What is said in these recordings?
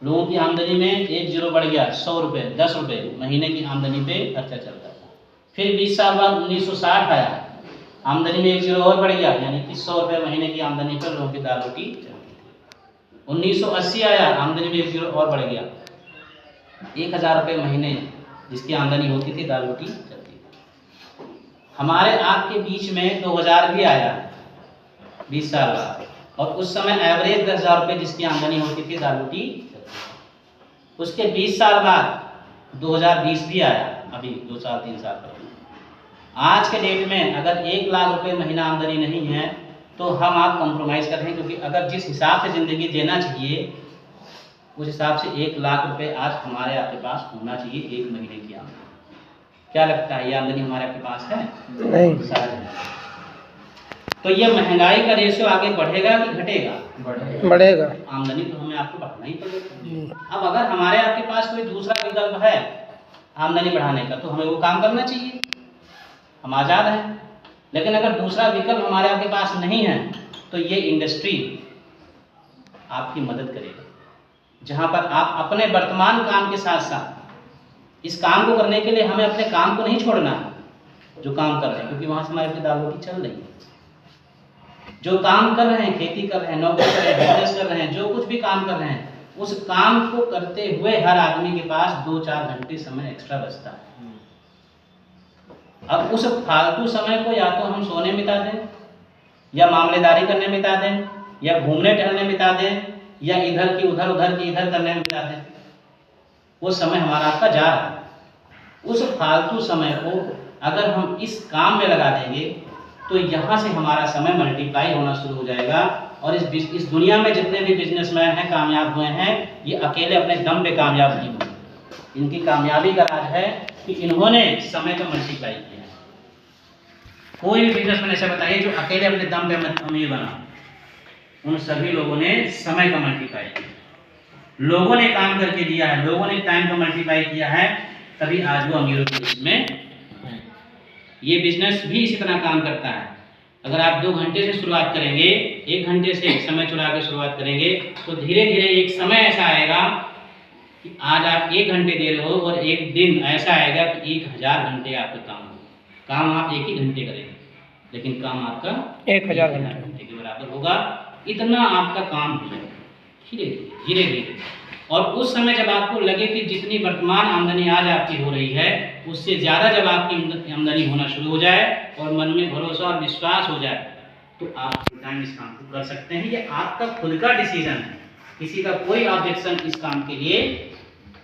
लोगों की आमदनी में एक जीरो बढ़ गया, 100 रुपये 10 रुपये महीने की आमदनी पे खर्चा चलता था। फिर 20 साल बाद 1960 आया, आमदनी में एक जीरो और बढ़ गया, यानी कि 100 रुपये महीने की आमदनी पर लोगों की दाल रोटी चलती थी। 1980 आया, आमदनी में एक जीरो और बढ़ गया, 1000 रुपये महीने जिसकी आमदनी होती थी दाल रोटी चलती थी। हमारे आपके बीच में 2000 भी आया 20 साल बाद, और उस समय एवरेज 10,000 रुपये जिसकी आमदनी होती थी दाल रोटी चलती थी। उसके 20 साल बाद 2020 भी आया, अभी 2 साल 3 साल पहले। आज के डेट में अगर 1 लाख रुपये महीना आमदनी नहीं है तो हम आप कंप्रोमाइज़ कर रहे हैं, क्योंकि अगर जिस हिसाब से ज़िंदगी देना चाहिए उस हिसाब से 1 लाख रुपये आज हमारे आपके पास होना चाहिए एक महीने की आमदनी। क्या लगता है, ये आमदनी हमारे आपके पास है? नहीं। शायद नहीं। तो ये महंगाई का रेशियो आगे बढ़ेगा कि घटेगा? बढ़ेगा। आमदनी तो हमें आपको बढ़ाना ही पड़ेगा। अब अगर हमारे आपके पास कोई दूसरा विकल्प है आमदनी बढ़ाने का तो हमें वो काम करना चाहिए, हम आज़ाद हैं। लेकिन अगर दूसरा विकल्प हमारे आपके पास नहीं है तो ये इंडस्ट्री आपकी मदद करेगा, जहाँ पर आप अपने वर्तमान काम के साथ साथ इस काम को करने के लिए हमें अपने काम को नहीं छोड़ना है जो काम कर रहे हैं, क्योंकि वहाँ से हमारी दाल रोटी चल रही है। जो काम कर रहे हैं, खेती कर रहे हैं, नौकरी कर रहे हैं, बिजनेस कर रहे हैं, जो कुछ भी काम कर रहे हैं, उस काम को करते हुए हर आदमी के पास 2-4 घंटे समय एक्स्ट्रा बचता है। अब उस फालतू समय को या तो हम सोने में बिता दें, या मामलेदारी करने में बिता दें, या घूमने टहलने में बिता दें, या इधर की उधर उधर की इधर करने में बिता दें, वो समय हमारा आपका जा रहा है। उस फालतू समय को अगर हम इस काम में लगा देंगे तो यहाँ से हमारा समय मल्टीप्लाई होना शुरू हो जाएगा। और इस दुनिया में जितने भी बिजनेसमैन हैं कामयाब हुए हैं, ये अकेले अपने दम पे कामयाब नहीं हुए। इनकी कामयाबी का राज है कि इन्होंने समय को मल्टीप्लाई किया। कोई भी बिजनेसमैन ऐसा बताइए जो अकेले अपने दम पे अमीर बना, उन सभी लोगों ने समय का मल्टीप्लाई किया। लोगों ने काम करके दिया है, लोगों ने टाइम का मल्टीप्लाई किया है, तभी आज वो अमीरों की लिस्ट में है। ये बिजनेस भी इसी तरह काम करता है। अगर आप 2 घंटे से शुरुआत करेंगे, 1 घंटे से समय चुरा के शुरुआत करेंगे, तो धीरे धीरे एक समय ऐसा आएगा कि आज आप 1 घंटे दे रहे हो और एक दिन ऐसा आएगा कि 1000 घंटे आपका काम हो। काम आप 1 ही घंटे करेंगे, लेकिन काम आपका 1000 घंटे के बराबर होगा। इतना आपका काम हो जाएगा धीरे धीरे। और उस समय जब आपको लगे कि जितनी वर्तमान आमदनी आज आपकी हो रही है उससे ज़्यादा जब आपकी आमदनी होना शुरू हो जाए और मन में भरोसा और विश्वास हो जाए, तो आप फुल टाइम इस काम को कर सकते हैं। ये आपका खुद का डिसीजन है, किसी का कोई ऑब्जेक्शन इस काम के लिए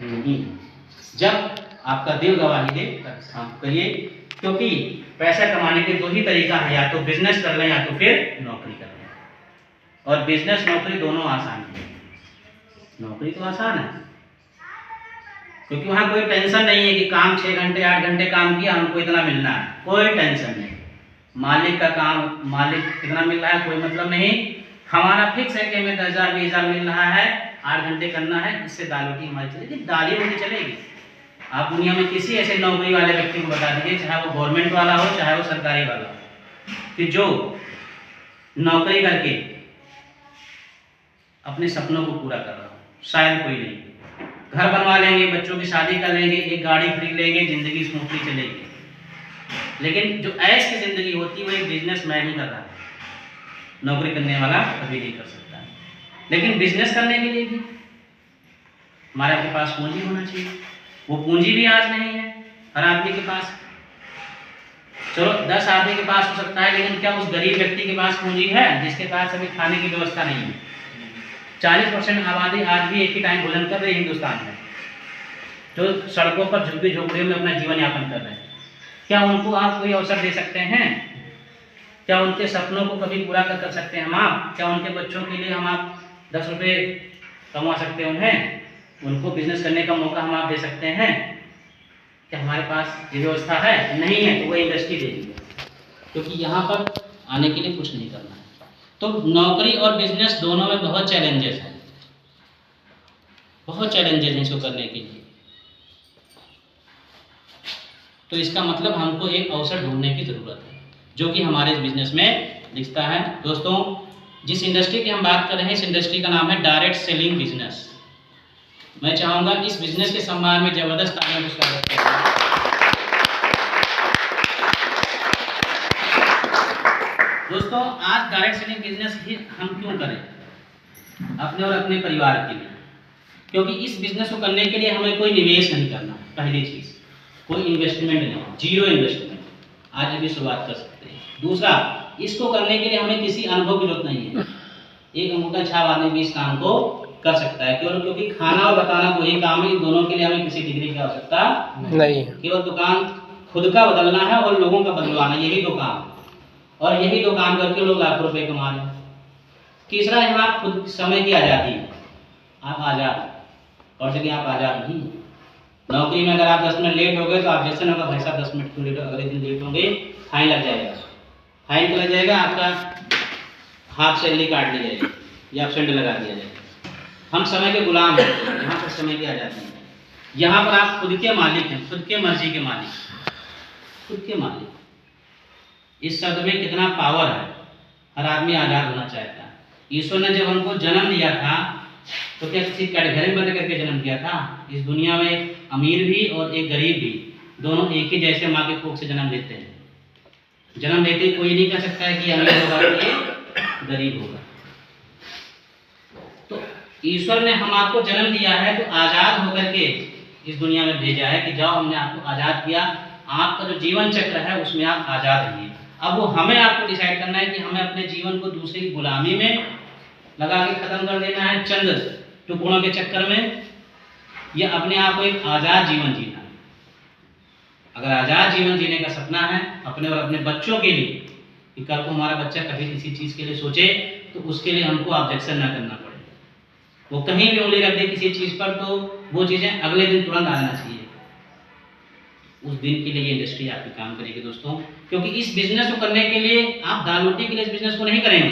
नहीं है। जब आपका दिल गवाही दे तब इस काम को करिए, क्योंकि पैसा कमाने के 2 ही तरीका है, या तो बिजनेस कर लें या तो फिर नौकरी कर लें। और बिजनेस नौकरी दोनों आसान है। नौकरी तो आसान है क्योंकि वहाँ कोई टेंशन नहीं है कि काम 6 घंटे 8 घंटे काम किया हमको इतना मिलना है, कोई टेंशन नहीं। मालिक का काम, मालिक कितना मिल रहा है कोई मतलब नहीं। हमारा फिक्स है कि हमें 10,000 20,000 मिल रहा है, 8 घंटे करना है, इससे दाल रोटी हमारी चलेगी, दाल रोटी चलेगी। आप दुनिया में किसी ऐसे नौकरी वाले व्यक्ति को बता दीजिए, चाहे वो गवर्नमेंट वाला हो चाहे वो सरकारी वाला हो, कि जो नौकरी करके अपने सपनों को पूरा कर रहा हो, शायद कोई नहीं। घर बनवा लेंगे, बच्चों की शादी कर लेंगे, एक गाड़ी खरीद लेंगे, जिंदगी स्मूथली चलेगी। लेकिन जो ऐश की जिंदगी होती है वो एक बिजनेसमैन ही कर रहा है, नौकरी करने वाला कभी नहीं कर सकता है। लेकिन बिजनेस करने के लिए भी हमारे आपके पास पूंजी होना चाहिए। वो पूंजी भी आज नहीं है हर आदमी के पास। चलो 10 आदमी के पास हो सकता है, लेकिन क्या उस गरीब व्यक्ति के पास पूंजी है जिसके पास अभी खाने की व्यवस्था नहीं है? 40% आबादी आज भी एक ही टाइम भोजन कर रही है हिंदुस्तान में, जो सड़कों पर झुग्गी झोपड़ियों में अपना जीवन यापन कर रहे हैं। क्या उनको आप कोई अवसर दे सकते हैं? क्या उनके सपनों को कभी पूरा कर सकते हैं हम आप? क्या उनके बच्चों के लिए हम आप 10 रुपये कमा सकते हैं उन्हें? उनको बिजनेस करने का मौका हम आप दे सकते हैं? क्या हमारे पास ये व्यवस्था है? नहीं है, तो वो इंडस्ट्री दे दी, क्योंकि यहाँ पर आने के लिए कुछ नहीं करना है। तो नौकरी और बिजनेस दोनों में बहुत चैलेंजेस हैं, बहुत चैलेंजेस हैं इसको करने के लिए। तो इसका मतलब हमको एक अवसर ढूंढने की ज़रूरत है, जो कि हमारे इस बिजनेस में दिखता है। दोस्तों, जिस इंडस्ट्री की हम बात कर रहे हैं, इस इंडस्ट्री का नाम है डायरेक्ट सेलिंग बिजनेस। मैं चाहूंगा इस बिजनेस के सम्मान में जबरदस्त तालियों का स्वागत करें। दोस्तों, आज डायरेक्ट सेलिंग बिजनेस ही हम क्यों करें? अपने और अपने परिवार के लिए, क्योंकि इस बिजनेस को करने के लिए हमें कोई निवेश नहीं करना। पहली चीज, कोई इन्वेस्टमेंट नहीं, जीरो इन्वेस्टमेंट, आज अभी शुरुआत कर सकते हैं। दूसरा, इसको करने के लिए हमें किसी अनुभव की जरूरत नहीं है। एक अंगूठा छाप आदमी भी इस काम को कर सकता है, केवल क्योंकि खाना और बताना वही काम है। इन दोनों के लिए हमें किसी डिग्री की आवश्यकता नहीं। केवल दुकान खुद का बदलना है और लोगों का बदलवाना, यही दो काम, और यही दो काम करके लोग लाखों रुपए कमा रहे हैं। तीसरा, यहाँ खुद समय की आज़ादी है। आप आज़ाद, और जगह आप आज़ाद नहीं। नौकरी में अगर आप 10 मिनट लेट हो गए तो आप जैसे ना होगा, भाई साहब 10 मिनट क्यों लेट हो, अगले दिन लेट होंगे, फाइन लग जाएगा। फाइन तो लग जाएगा, आपका हाफ सैलरी काट ली जाएगी या एब्सेंट लगा दिया जाएगा। हम समय के गुलाम हैं, यहाँ पर समय की आज़ादी है। यहाँ पर आप खुद के मालिक हैं, खुद के मर्जी के मालिक, खुद के मालिक। इस शब्द में कितना पावर है। हर आदमी आज़ाद होना चाहता है। ईश्वर ने जब हमको जन्म दिया था तो क्या किसी कैटेगरी में बंद करके जन्म दिया था? इस दुनिया में एक अमीर भी और एक गरीब भी, दोनों एक ही जैसे माँ के कोख से जन्म लेते हैं। जन्म लेते कोई नहीं कह सकता है कि अमीर होगा कि गरीब होगा। तो ईश्वर ने हम आपको जन्म दिया है तो आज़ाद होकर के इस दुनिया में भेजा है कि जाओ, हमने आपको आज़ाद किया। आपका जो जीवन चक्र है उसमें आप आज़ाद रहिए। अब वो हमें आपको डिसाइड करना है कि हमें अपने जीवन को दूसरे की गुलामी में लगा के खत्म कर देना है, चंद टुकड़ों के चक्कर में, या अपने आप को एक आज़ाद जीवन जीना है। अगर आज़ाद जीवन जीने का सपना है अपने और अपने बच्चों के लिए, कि कल को हमारा बच्चा कभी किसी चीज़ के लिए सोचे तो उसके लिए हमको ऑब्जेक्शन ना करना पड़े। वो कहीं भी उंगली रख दे किसी चीज़ पर तो वो चीज़ें अगले दिन तुरंत आना चाहिए। उस दिन के लिए ये इंडस्ट्री आपकी काम करेगी दोस्तों, क्योंकि इस बिजनेस को करने के लिए आप दाल रोटी के लिए इस बिजनेस को नहीं करेंगे।